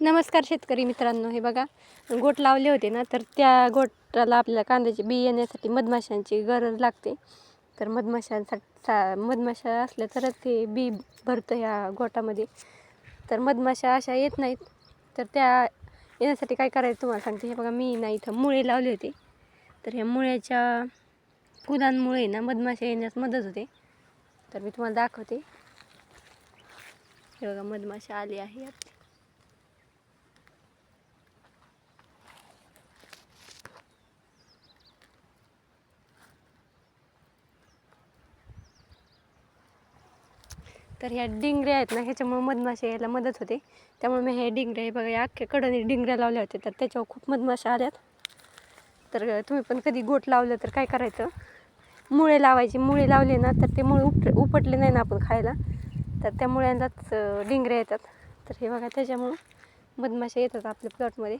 नमस्कार शेतकरी मित्रांनो, हे बघा गोट लावले होते ना, तर त्या गोटाला आपल्याला कांद्याचे बी येण्यासाठी मधमाशांची गरज लागते. तर मधमाशा असल्या तरच ते बी भरतं ह्या गोटामध्ये. तर मधमाशा अशा येत नाहीत, तर त्या येण्यासाठी काय करायचं तुम्हाला सांगते. हे बघा, मी ना इथं मुळे लावले होते, तर ह्या मुळ्याच्या फुलांमुळे ना मधमाशा येण्यास मदत होते. तर मी तुम्हाला दाखवते. हे बघा, मधमाशा आली आहे यात. तर ह्या डिंगऱ्या आहेत ना, ह्याच्यामुळे मधमाशा यायला मदत होते. त्यामुळे मी हे डिंगऱ्या, हे बघा, या अख्ख्या कडनी डिंगऱ्या लावल्या होत्या, तर त्याच्यावर खूप मधमाशा आल्यात. तर तुम्ही पण कधी गोट लावलं तर काय करायचं, मुळे लावायचे. मुळे लावले ना, तर ते मुळे उपटले नाही ना आपण खायला, तर त्या मुळ्यांनाच डिंगऱ्या येतात. तर हे बघा, त्याच्यामुळं मधमाशा येतात आपल्या प्लॉटमध्ये.